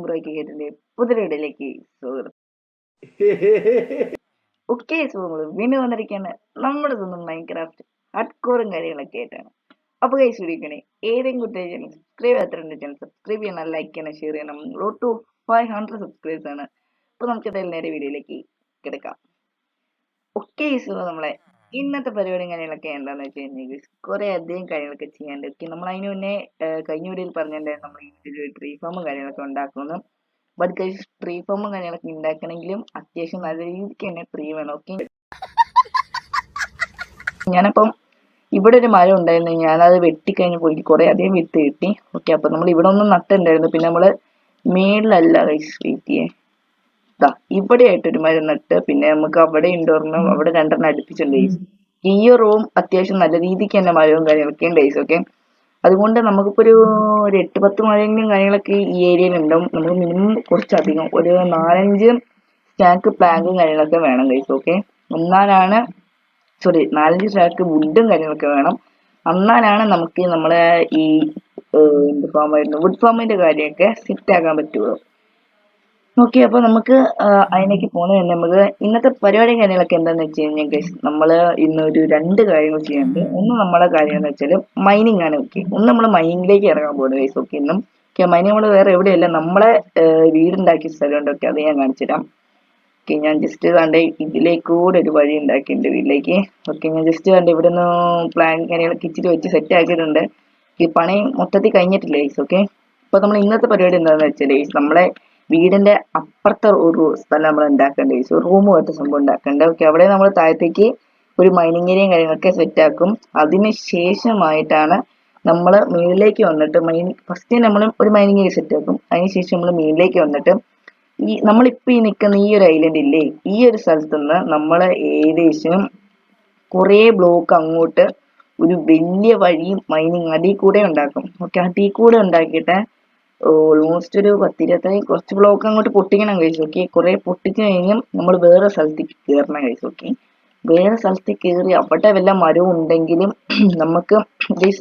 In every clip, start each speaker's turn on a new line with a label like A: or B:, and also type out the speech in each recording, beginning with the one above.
A: ബ്രോയ്ക്ക് കേട്ടിന്റെ പുതിയ വീഡിയോയിലേക്ക് സ്വാഗതം. ഓക്കെ സുഖങ്ങൾ വീണ്ടും വന്നിരിക്കുകയാണ് നമ്മുടെ സ്വന്തം മൈൻക്രാഫ്റ്റ് ഹഡ്കോറും കാര്യങ്ങളൊക്കെ ആയിട്ടാണ്. അപ്പോൾ കൈസ് വിളിക്കണേ ഏതെങ്കിലും കുട്ടിയെ ചാനൽ സബ്സ്ക്രൈബ് ചെയ്യാത്ത ചാനൽ സബ്സ്ക്രൈബ് ചെയ്യണം, ലൈക്ക് ചെയ്യണം, ഷെയർ ചെയ്യണം. റോഡ് ടു 500 സബ്സ്ക്രൈബേഴ്സ് ആണ്. അപ്പോൾ നമുക്ക് നേരെ വീഡിയോയിലേക്ക് കിടക്കാം. ഓക്കെ നമ്മളെ ഇന്നത്തെ പരിപാടിയും കാര്യങ്ങളൊക്കെ എന്താന്ന് വെച്ച് കഴിഞ്ഞാൽ കുറെ അധികം കാര്യങ്ങളൊക്കെ ചെയ്യാണ്ട്. ഓക്കെ, നമ്മൾ അതിന് മുന്നേ കഴിഞ്ഞ വീഡിയോയിൽ പറഞ്ഞിട്ടുണ്ടായിരുന്നു നമ്മൾ ഈ ട്രീ ഫാമും കാര്യങ്ങളൊക്കെ ഉണ്ടാക്കുന്നു. ബട്ട് ഗൈസ് ട്രീ ഫാമും കാര്യങ്ങളൊക്കെ ഉണ്ടാക്കണമെങ്കിലും അത്യാവശ്യം നല്ല രീതിക്ക് തന്നെ ട്രീ വേണം. ഓക്കെ, ഞാനപ്പം ഇവിടെ ഒരു മരം ഉണ്ടായിരുന്നു, ഞാനത് വെട്ടിക്കഴിഞ്ഞപ്പോൾ എനിക്ക് കുറെ അധികം വിത്ത് കിട്ടി. ഓക്കെ, അപ്പൊ നമ്മൾ ഇവിടെ ഒന്നും നട്ടുണ്ടായിരുന്നു. പിന്നെ നമ്മള് മേളിലല്ല ഗൈസ് വെയിറ്റ് ചെയ്യേ ഇവിടെ ആയിട്ടൊരു മരം നട്ട്, പിന്നെ നമുക്ക് അവിടെ ഉണ്ടോർണം അവിടെ രണ്ടെണ്ണം അടുപ്പിച്ചിട്ടുണ്ട് ഗൈസ്. ഈ റൂം അത്യാവശ്യം നല്ല രീതിക്ക് തന്നെ മരവും കാര്യങ്ങളൊക്കെ ഉണ്ട് ഗൈസ്. ഓക്കെ, അതുകൊണ്ട് നമുക്കിപ്പോ ഒരു 8-10 മഴയെങ്കിലും കാര്യങ്ങളൊക്കെ ഈ ഏരിയയിൽ ഉണ്ടാവും. നമുക്ക് മിനിമം കുറച്ചധികം ഒരു 4-5 സ്റ്റാക്ക് പ്ലാങ്കും കാര്യങ്ങളൊക്കെ വേണം ഗൈസ്. ഓക്കെ, എന്നാലാണ് 4-5 സ്റ്റാക്ക് വുഡും കാര്യങ്ങളൊക്കെ വേണം. എന്നാലാണ് നമുക്ക് നമ്മളെ ഈ എന്ത് ഫാമായിരുന്നു വുഡ് ഫാമിന്റെ കാര്യമൊക്കെ സെറ്റ് ആക്കാൻ പറ്റുള്ളൂ. ഓക്കെ, അപ്പൊ നമുക്ക് അതിലേക്ക് പോകുന്നത് നമുക്ക് ഇന്നത്തെ പരിപാടി കാര്യങ്ങളൊക്കെ എന്താന്ന് വെച്ച് കഴിഞ്ഞാൽ ഗൈസ്, നമ്മള് ഇന്ന് ഒരു 2 കാര്യങ്ങൾ ചെയ്യുന്നുണ്ട്. ഒന്ന് നമ്മളെ കാര്യം എന്ന് വെച്ചാൽ മൈനിങ് ആണ്. ഓക്കെ, ഒന്ന് നമ്മൾ മൈനിങ്ങിലേക്ക് ഇറങ്ങാൻ പോകുന്നത് ഗൈസ്. ഓക്കെ, ഇന്നും മൈനിങ് നമ്മൾ വേറെ എവിടെയല്ല, നമ്മളെ വീടുണ്ടാക്കിയ സ്ഥലമുണ്ട്. ഓക്കെ, അത് ഞാൻ കാണിച്ചു തരാം. ഓക്കെ, ഞാൻ ജസ്റ്റ് കണ്ട് ഇതിലേക്കൂടെ ഒരു വഴി ഉണ്ടാക്കിയിട്ടുണ്ട് വീട്ടിലേക്ക്. ഓക്കെ, ഞാൻ ജസ്റ്റ് കണ്ട് ഇവിടെ നിന്ന് പ്ലാൻ കാര്യങ്ങളൊക്കെ ഇച്ചിരി വെച്ച് സെറ്റ് ആക്കിയിട്ടുണ്ട്. ഈ പണി മൊത്തത്തിൽ കഴിഞ്ഞിട്ടില്ല ഗൈസ്. ഓക്കെ, അപ്പൊ നമ്മൾ ഇന്നത്തെ പരിപാടി എന്താണെന്ന് വെച്ചാൽ നമ്മളെ വീടിന്റെ അപ്പുറത്തെ ഒരു സ്ഥലം നമ്മൾ ഉണ്ടാക്കേണ്ട ഗൈസ്, റൂം പോലത്തെ സംഭവം ഉണ്ടാക്കേണ്ടത്. ഓക്കെ, അവിടെ നമ്മൾ താഴത്തേക്ക് ഒരു മൈനിങ് ഏരിയയും കാര്യങ്ങളൊക്കെ സെറ്റ് ആക്കും. അതിന് ശേഷമായിട്ടാണ് നമ്മൾ മുകളിലേക്ക് വന്നിട്ട് ഫസ്റ്റ് നമ്മൾ ഒരു മൈനിങ് ഏരിയ സെറ്റ് ആക്കും. അതിനുശേഷം നമ്മൾ മുകളിലേക്ക് വന്നിട്ട് നമ്മളിപ്പോ ഈ നിൽക്കുന്ന ഈ ഒരു ഐലൻഡ് ഇല്ലേ, ഈ ഒരു സ്ഥലത്ത് നിന്ന് നമ്മൾ ഏകദേശം കുറെ ബ്ലോക്ക് അങ്ങോട്ട് ഒരു വലിയ വഴി മൈനിങ് അതിൽ കൂടെ ഉണ്ടാക്കും. ഓക്കെ, അതിൽ കൂടെ ഉണ്ടാക്കിയിട്ട് ഓൾമോസ്റ്റ് ഒരു 10-20 കുറച്ച് ബ്ലോക്ക് അങ്ങോട്ട് പൊട്ടിക്കണം കഴിച്ചു. ഓക്കെ, കുറെ പൊട്ടിച്ചു കഴിഞ്ഞാൽ നമ്മൾ വേറെ സ്ഥലത്തേക്ക് കയറണം കഴിച്ചു. ഓക്കെ, വേറെ സ്ഥലത്തേക്ക് കയറി അവിടെ വല്ല മരവും ഉണ്ടെങ്കിലും നമുക്ക്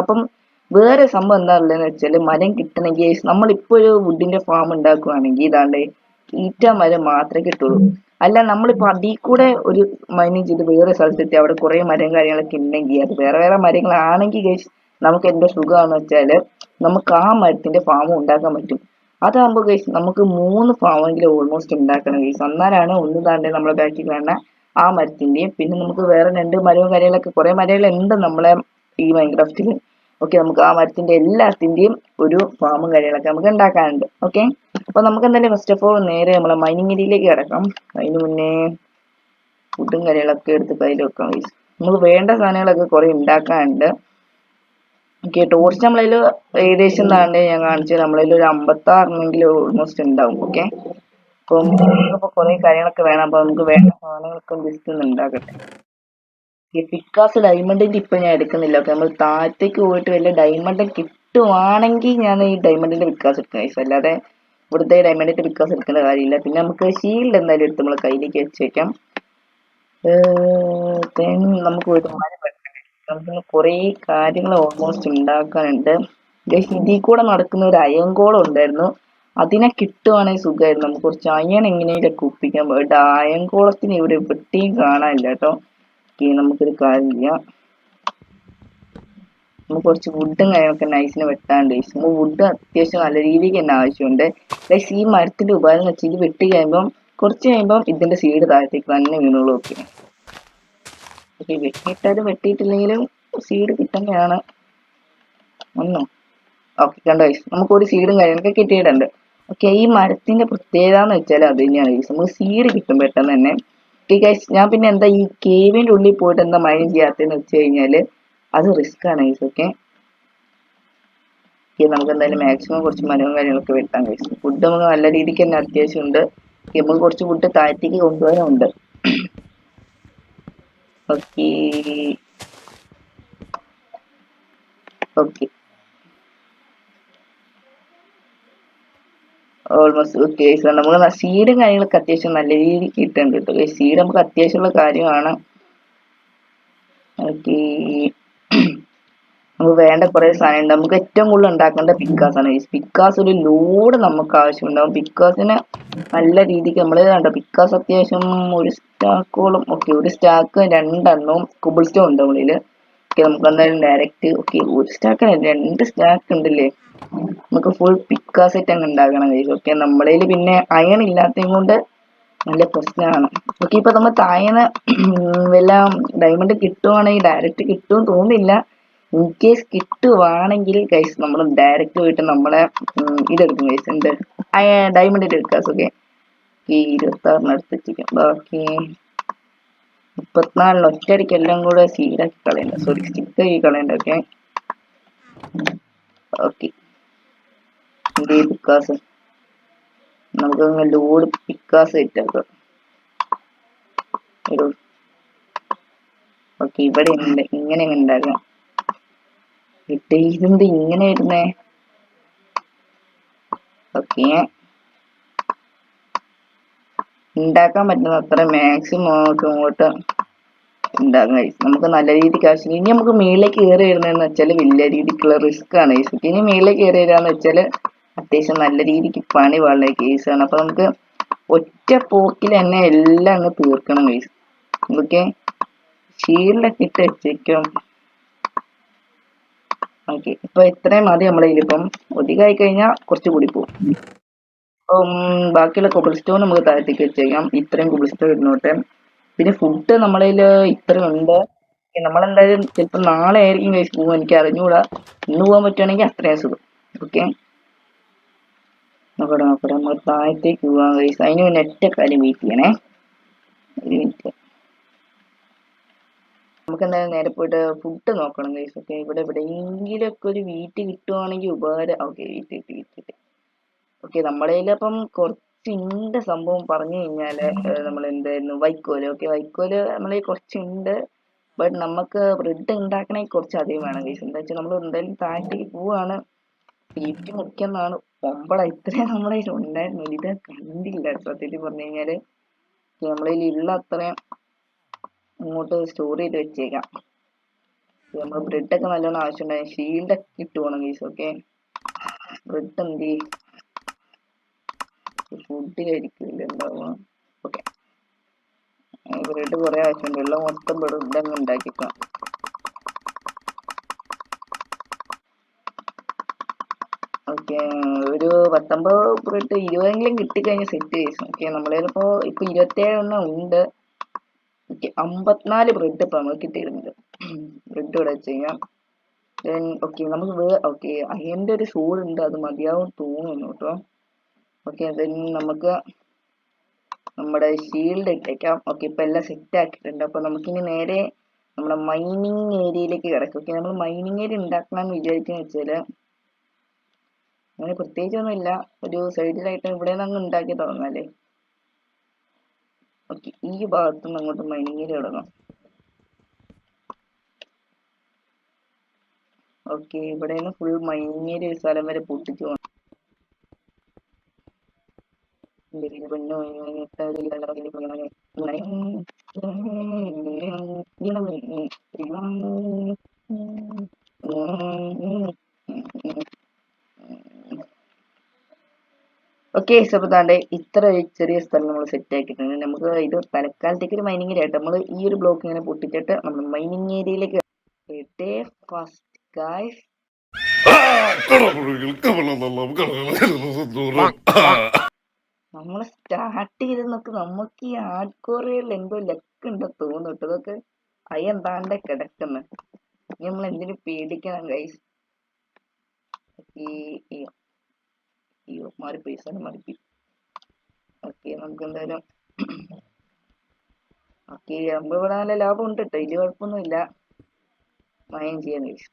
A: അപ്പം വേറെ സംഭവം എന്താ ഉള്ളതെന്ന് വെച്ചാൽ മരം കിട്ടണമെങ്കിൽ നമ്മളിപ്പോ ഒരു വുഡിന്റെ ഫാം ഉണ്ടാക്കുവാണെങ്കിൽ ഇതാണ്ട് ഈറ്റ മരം മാത്രമേ കിട്ടുള്ളൂ. അല്ല നമ്മളിപ്പോ അതിൽ കൂടെ ഒരു മൈനിങ് ചെയ്ത് വേറെ സ്ഥലത്തെത്തി അവിടെ കുറെ മരം കാര്യങ്ങളൊക്കെ ഉണ്ടെങ്കിൽ അത് വേറെ വേറെ മരങ്ങളാണെങ്കിൽ ഗൈസ് നമുക്ക് എന്താ സുഖമാണെന്ന് വെച്ചാല് നമുക്ക് ആ മരത്തിന്റെ ഫാം ഉണ്ടാക്കാൻ പറ്റും. അതാകുമ്പോൾ ഗൈസ് നമുക്ക് 3 ഫാമെങ്കിലും ഓൾമോസ്റ്റ് ഉണ്ടാക്കണം ഗൈസ്. എന്നാലാണ് ഒന്ന് താണ്ടെ നമ്മളെ ബാക്കിൽ കാണുന്ന ആ മരത്തിന്റെയും പിന്നെ നമുക്ക് വേറെ 2 മരവും കാര്യങ്ങളൊക്കെ കുറെ മരങ്ങളുണ്ട് നമ്മളെ ഈ മൈൻക്രാഫ്റ്റിൽ. ഓക്കെ, നമുക്ക് ആ മരത്തിന്റെ എല്ലാത്തിന്റെയും ഒരു ഫാമും കാര്യങ്ങളൊക്കെ നമുക്ക് ഉണ്ടാക്കാനുണ്ട്. ഓക്കെ, അപ്പൊ നമുക്ക് എന്തായാലും ഫസ്റ്റ് ഓഫ് ഓൾ നേരെ നമ്മളെ മൈനിങ് ഏരിയയിലേക്ക് കിടക്കാം. അതിന് മുന്നേ ഫുഡും കാര്യങ്ങളൊക്കെ എടുത്ത് കയ്യിൽ വെക്കാം ഗൈസ്. നമുക്ക് വേണ്ട സാധനങ്ങളൊക്കെ കുറെ ഉണ്ടാക്കാനുണ്ട്. ഓക്കെ, ടോർച്ച് നമ്മളതിൽ ഏകദേശം താണ്ട് ഞാൻ കാണിച്ചത് നമ്മളതിൽ ഒരു 56 ഓൾമോസ്റ്റ് ഉണ്ടാവും. ഓക്കെ, അപ്പം നമുക്കിപ്പോ കുറെ കാര്യങ്ങളൊക്കെ വേണം. അപ്പൊ നമുക്ക് വേണ്ട സാധനങ്ങളൊക്കെ ജസ്റ്റ് ഒന്ന് ഉണ്ടാക്കട്ടെ. പിക്കാസ് ഡയമണ്ടിന്റെ ഇപ്പൊ ഞാൻ എടുക്കുന്നില്ല. ഓക്കെ, നമ്മൾ താഴത്തേക്ക് പോയിട്ട് വല്ല ഡയമണ്ട് കിട്ടുവാണെങ്കിൽ ഞാൻ ഈ ഡയമണ്ടിന്റെ വിക്കാസ് എടുക്കുന്ന ഗൈസ്, അല്ലാതെ ഇവിടുത്തെ ഡയമണ്ടിന്റെ വിക്കാസ് എടുക്കേണ്ട കാര്യമില്ല. പിന്നെ നമുക്ക് ഷീൽഡ് എന്തായാലും എടുത്ത് നമ്മൾ കയ്യിലേക്ക് വെച്ച് വെക്കാം. നമുക്ക് ഒരു നമുക്ക് കുറെ കാര്യങ്ങൾ ഓൾമോസ്റ്റ് ഉണ്ടാക്കാനുണ്ട്. ഇതിൽ കൂടെ നടക്കുന്ന ഒരു അയങ്കോളം ഉണ്ടായിരുന്നു, അതിനെ കിട്ടുവാണെങ്കിൽ സുഖമായിരുന്നു. നമുക്ക് കുറച്ച് അയൺ എങ്ങനെയൊക്കെ ഒപ്പിക്കാൻ പോയിട്ട് അയങ്കോളത്തിന് ഇവിടെ എവിടെയും കാണാനില്ല കേട്ടോ. നമുക്കൊരു കാര്യം ചെയ്യാം, നമുക്ക് കുറച്ച് വുഡും കാര്യങ്ങളൊക്കെ നൈസിന് വെട്ടാണ്ട്. നമുക്ക് വുഡ് അത്യാവശ്യം നല്ല രീതിക്ക് തന്നെ ആവശ്യമുണ്ട്. ഗൈസ് ഈ മരത്തിന്റെ ഉപകാരം എന്ന് വെച്ചാൽ ഇത് വെട്ടി കഴിയുമ്പം കുറച്ച് കഴിയുമ്പം ഇതിന്റെ സീഡ് താഴത്തേക്ക് തന്നെ വീണുള്ളൂ. ഓക്കെ, വെട്ടിയിട്ടാലും വെട്ടിയിട്ടില്ലെങ്കിലും സീഡ് കിട്ടുന്നതാണ് ഒന്നും. ഓക്കെ, കണ്ടോ ഗൈസ് നമുക്ക് ഒരു സീഡും കാര്യങ്ങളൊക്കെ കിട്ടിയിട്ടുണ്ട്. ഓക്കെ, ഈ മരത്തിന്റെ പ്രത്യേകത എന്ന് വെച്ചാൽ അത് തന്നെയാണ് ഗൈസ്, നമുക്ക് സീഡ് കിട്ടും പെട്ടെന്ന് തന്നെ. ഓക്കെ ഗൈസ്, ഞാൻ പിന്നെ എന്താ ഈ കേവിന്റെ ഉള്ളിൽ പോയിട്ട് എന്താ മൈൻ ചെയ്യാത്തതെന്ന് വെച്ച് കഴിഞ്ഞാല് അത് റിസ്ക് ആണ് ഗൈസ്. ഓക്കെ, നമുക്ക് എന്തായാലും മാക്സിമം കുറച്ച് മരവും കാര്യങ്ങളൊക്കെ വെട്ടാൻ ഗൈസ്. ഫുഡ് നമുക്ക് നല്ല രീതിക്ക് തന്നെ അത്യാവശ്യമുണ്ട്. നമുക്ക് കുറച്ച് ഫുഡ് താഴത്തേക്ക് കൊണ്ടുപോകാനുണ്ട്. ഓക്കെ ഓക്കെ ഓൾമോസ്റ്റ് ഓക്കെ, നമുക്ക് സീഡും കാര്യങ്ങളൊക്കെ അത്യാവശ്യം നല്ല രീതിക്ക് കിട്ടുന്നുണ്ട് കേട്ടോ. സീഡ് നമുക്ക് അത്യാവശ്യമുള്ള കാര്യമാണ്. ഓക്കെ, നമുക്ക് വേണ്ട കുറെ സാധനം ഉണ്ട്. നമുക്ക് ഏറ്റവും കൂടുതൽ ഉണ്ടാക്കേണ്ട പിക്കാസ് ആണ്. പിക്കാസ് ഒരു ലോഡ് നമുക്ക് ആവശ്യമുണ്ടാവും. പിക്കാസിന് നല്ല രീതിക്ക് നമ്മൾ കണ്ട പിക്കാസ് അത്യാവശ്യം ഒരു സ്റ്റാക്കോളം, ഓക്കെ ഒരു സ്റ്റാക്ക് 2 കുബിൾ സ്റ്റോൺ ഉണ്ട് നമ്മളില്. ഓക്കെ നമുക്ക് എന്തായാലും ഡയറക്റ്റ്, ഓക്കെ ഒരു സ്റ്റാക്ക് 2 സ്റ്റാക്ക് ഉണ്ടല്ലേ, നമുക്ക് ഫുൾ പിക്കാസ് സെറ്റ് അങ്ങ് ഉണ്ടാക്കണം കഴിയും. ഓക്കെ നമ്മളതിൽ പിന്നെ അയൺ ഇല്ലാത്തത് കൊണ്ട് നല്ല പ്രശ്നമാണ്. ഓക്കെ ഇപ്പൊ നമ്മൾ താഴേന്ന് വല്ല ഡയമണ്ട് കിട്ടുവാണെങ്കിൽ ഡയറക്റ്റ് കിട്ടുമെന്ന് തോന്നുന്നില്ല. ഇൻ കേസ് കിട്ടുവാണെങ്കിൽ ഗൈസ് നമ്മൾ ഡയറക്റ്റ് പോയിട്ട് നമ്മളെ ഇതെടുക്കും ഗൈസ്, എന്ത് ഡയമണ്ടിന്റെ എടുക്കാം. ഓക്കെ ഈ 26 എടുത്ത് വെച്ചിരിക്കാം. ബാക്കി 34 ഒറ്റയടിക്ക് എല്ലാം കൂടെ സീഡാക്കി കളയണ്ട, സോറി സ്റ്റിക്ക് ആക്കി കളയണ്ട. ഓക്കെ ഓക്കെ ഇതേ പിക്കാസ് നമുക്ക് ലോഡ് പിക്കാസ് സെറ്റാക്കാം. ഓക്കെ ഇവിടെ ഉണ്ട്, ഇങ്ങനെ ഉണ്ടാക്കാം. ഇതെന്ത് ഇങ്ങനെ വരുന്നേ? ഓക്കെ ഉണ്ടാക്കാൻ പറ്റുന്ന അത്ര മാക്സിമം ഇങ്ങോട്ട് ഉണ്ടാകും. നമുക്ക് നല്ല രീതിക്ക് ആവശ്യം. ഇനി നമുക്ക് മേളിലേക്ക് കയറി വരുന്നതെന്ന് വെച്ചാൽ വലിയ രീതിക്കുള്ള റിസ്ക് ആണ്. ഇനി മേളിലേക്ക് കയറി വരികയെന്ന് വെച്ചാൽ അത്യാവശ്യം നല്ല രീതിക്ക് പണി വളരെ കേസാണ്. അപ്പൊ നമുക്ക് ഒറ്റ പോക്കിൽ തന്നെ എല്ലാം അങ്ങ് തീർക്കണം കേസ്. ഓക്കെ ഷീൽഡൊക്കെ ഇട്ട് വെച്ചേക്കും. ഓക്കെ ഇപ്പൊ ഇത്രയും മതി നമ്മളിപ്പം. ഒതുക്കായി കഴിഞ്ഞാൽ കുറച്ച് കൂടി പോകും. അപ്പം ബാക്കിയുള്ള കൊബിൾ സ്റ്റോൺ നമുക്ക് താഴത്തേക്ക് വെച്ചേക്കാം. ഇത്രയും കൊബിൾ സ്റ്റോൺ ഇരുന്നോട്ടെ. പിന്നെ ഫുഡ് നമ്മളതിൽ ഇത്രയും ഉണ്ട്. നമ്മളെന്തായാലും ചിലപ്പോൾ നാളെ ആയിരിക്കും കഴിച്ച് പോകും, എനിക്ക് അറിഞ്ഞുകൂടാ. ഇന്ന് പോകാൻ പറ്റുവാണെങ്കിൽ അത്രയും സുഖം. ഓക്കെ നോക്കട്ടെ നമ്മൾ താഴത്തേക്ക് പോകാൻ കഴിച്ച്. അതിന് പിന്നെ ഒറ്റ കാര്യം വെയിറ്റ് ചെയ്യണേ, ഒരു മിനിറ്റ്. നമുക്ക് എന്തായാലും നേരെ പോയിട്ട് ഫുഡ് നോക്കണം ഗൈസ്. ഓക്കെ ഇവിടെ എവിടെയെങ്കിലൊക്കെ ഒരു വീറ്റ് കിട്ടുവാണെങ്കിൽ ഉപകാരം. Okay wheat. ഓക്കെ നമ്മളതിലപ്പം കുറച്ചുണ്ട് സംഭവം പറഞ്ഞു കഴിഞ്ഞാല് നമ്മൾ എന്തായിരുന്നു വൈക്കോല്. ഓക്കെ വൈക്കോല് നമ്മളെ കുറച്ചുണ്ട്. ബട്ട് നമുക്ക് ബ്രെഡ് ഉണ്ടാക്കണമെങ്കിൽ കുറച്ച് അധികം വേണം ഗൈസ്. എന്താ വെച്ചാൽ നമ്മൾ എന്തായാലും താഴത്തേക്ക് പോവാണ്. വീറ്റ് മുഖ്യമെന്നാണ് പൊമ്പള. ഇത്രയും നമ്മളെ ഉണ്ടായിരുന്നു, ഇത് കണ്ടില്ല സത്യത്തിൽ പറഞ്ഞു കഴിഞ്ഞാല്. നമ്മളതിൽ ഉള്ള അത്രയും ഇങ്ങോട്ട് സ്റ്റോർ ചെയ്ത് വെച്ചേക്കാം. നമ്മൾ ബ്രെഡൊക്കെ നല്ലോണം ആവശ്യമുണ്ടായി. ഷീൽഡൊക്കെ കിട്ടുവാണ് ഗൈസ്. ഓക്കെ ബ്രെഡ് എന്ത് ഫുഡിലായിരിക്കില്ല ഉണ്ടാവുക. ഓക്കെ ബ്രെഡ് കുറെ ആവശ്യമുണ്ട്. ഉള്ള മൊത്തം ബ്രെഡ് അങ്ങ് ഉണ്ടാക്കിക്കാം. ഓക്കെ ഒരു 19 ബ്രെഡ് 20എങ്കിലും കിട്ടിക്കഴിഞ്ഞാൽ സെറ്റ് ചെയ്യും. ഓക്കെ നമ്മളേലിപ്പോ ഇപ്പൊ 27 ഉണ്ട്. ഓക്കെ 54 ബ്രെഡ് ഇപ്പൊ നമുക്ക് കിട്ടിയിട്ടുണ്ട്. ബ്രെഡ് ഇവിടെ ചെയ്യാം. ദെൻ ഓക്കെ നമുക്ക് ഓക്കെ അയന്റെ ഒരു സൂട് ഉണ്ട്, അത് മതിയാവും തോന്നുന്നു കേട്ടോ. ഓക്കെ ദെൻ നമുക്ക് നമ്മുടെ ഷീൽഡ് ഇട്ടേക്കാം. ഓക്കെ ഇപ്പൊ എല്ലാം സെറ്റ് ആക്കിയിട്ടുണ്ട്. അപ്പൊ നമുക്കിനി നേരെ നമ്മുടെ മൈനിങ് ഏരിയയിലേക്ക് കിടക്കും. ഓക്കെ നമ്മൾ മൈനിങ് ഏരിയ ഉണ്ടാക്കണമെന്ന് വിചാരിക്കുന്ന വെച്ചാല് അങ്ങനെ പ്രത്യേകിച്ചൊന്നും ഇല്ല. ഒരു സൈഡിലായിട്ട് ഇവിടെ നിന്ന് അങ്ങ് ഉണ്ടാക്കി തുടങ്ങാല്ലേ. ഓക്കെ ഈ ഭാഗത്തുനിന്ന് അങ്ങോട്ട് മൈനിങ് ഏരിയ തുടങ്ങാം. ഓക്കെ ഇവിടെ നിന്ന് ഫുൾ മൈനിങ് ഏരിയ ഒരു സ്ഥലം വരെ പൊട്ടിച്ചു പോകണം. ഓക്കെ സപ്പതാണ്ട് ഇത്ര ചെറിയ സ്ഥലം നമ്മൾ സെറ്റ് ആക്കിയിട്ടുണ്ട്. നമുക്ക് ഇത് തൽക്കാലത്തേക്ക് ഒരു മൈനിങ് ഏരിയ ആയിട്ട് നമ്മൾ ഈ ഒരു ബ്ലോക്ക് ഇങ്ങനെ പൊട്ടിച്ചിട്ട് നമ്മൾ മൈനിങ് ഏരിയയിലേക്ക് ഫസ്റ്റ് ഗായ്സ്. നമ്മൾ സ്റ്റാർട്ട് ചെയ്ത് നോക്ക്. നമുക്ക് ഈ ആഡ്കോറിയിൽ എന്തോ ലക്ക് ഉണ്ടോ തോന്നുന്നു. ഇതൊക്കെ അയ്യന്താണ്ട് കിടക്കുന്നു. നമ്മൾ എന്തിനു പേടിക്കണം ഗൈസ്. മാറിപ്പോയി സ്ഥലം മാറിപ്പോയി. ഓക്കെ നമുക്ക് എന്തായാലും ഓക്കെ നമ്മൾ ഇവിടെ നല്ല ലാഭം ഉണ്ട് കേട്ടോ, ഇതിൽ കുഴപ്പമൊന്നുമില്ല. മയം ചെയ്യാൻ കഴിച്ചു.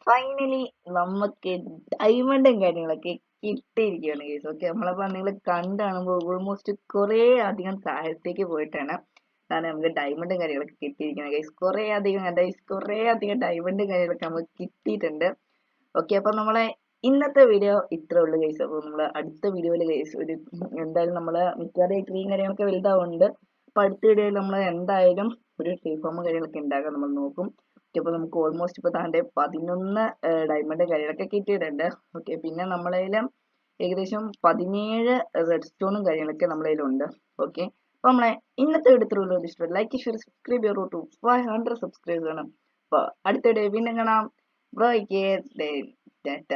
A: ഫൈനലി നമുക്ക് ഡയമണ്ടും കാര്യങ്ങളൊക്കെ കിട്ടിയിരിക്കുകയാണ് ഗൈസ്. ഓക്കെ, നമ്മളപ്പോ നിങ്ങൾ കണ്ടു കാണുമ്പോൾ ഓൾമോസ്റ്റ് കുറേ അധികം താഴത്തേക്ക് പോയിട്ടാണ് നമുക്ക് ഡയമണ്ടും കാര്യങ്ങളൊക്കെ കിട്ടിയിരിക്കുന്നത് ഗൈസ്. കുറേ അധികം ഡയമണ്ടും കാര്യങ്ങളൊക്കെ നമുക്ക് കിട്ടിയിട്ടുണ്ട്. ഓക്കെ, അപ്പൊ നമ്മളെ ഇന്നത്തെ വീഡിയോ ഇത്രേ ഉള്ളൂ ഗൈസ്. അപ്പൊ നമ്മള് അടുത്ത വീഡിയോയില് ഗൈസ് എന്തായാലും നമ്മള് മിക്കവാറും ട്രീയും കാര്യങ്ങളൊക്കെ വലുതാവുന്നുണ്ട്. അപ്പൊ അടുത്ത വീഡിയോയിൽ നമ്മൾ എന്തായാലും ഒരു ട്രീ ഫോമും കാര്യങ്ങളൊക്കെ ഉണ്ടാക്കാൻ നമ്മൾ നോക്കും. അപ്പൊ നമുക്ക് ഓൾമോസ്റ്റ് ഇപ്പൊ താണ്ടെ 11 ഡയമണ്ട് കാര്യങ്ങളൊക്കെ കിട്ടിയിട്ടുണ്ട്. ഓക്കെ, പിന്നെ നമ്മളതിലും ഏകദേശം 17 റെഡ് സ്റ്റോണും കാര്യങ്ങളൊക്കെ നമ്മളെ കയ്യിലുണ്ട്. ഓക്കെ, അപ്പൊ നമ്മളെ ഇന്നത്തെ വീഡിയോ ഇഷ്ടപ്പെട്ട ലൈക്ക് ഷെയർ സബ്സ്ക്രൈബ് ചെയ്യൂ ടു 500 സബ്സ്ക്രൈബേഴ്സ് ആണ്. അപ്പൊ അടുത്ത വീഡിയോ വീണ്ടും കാണാം. ബ്രോ ടാറ്റ.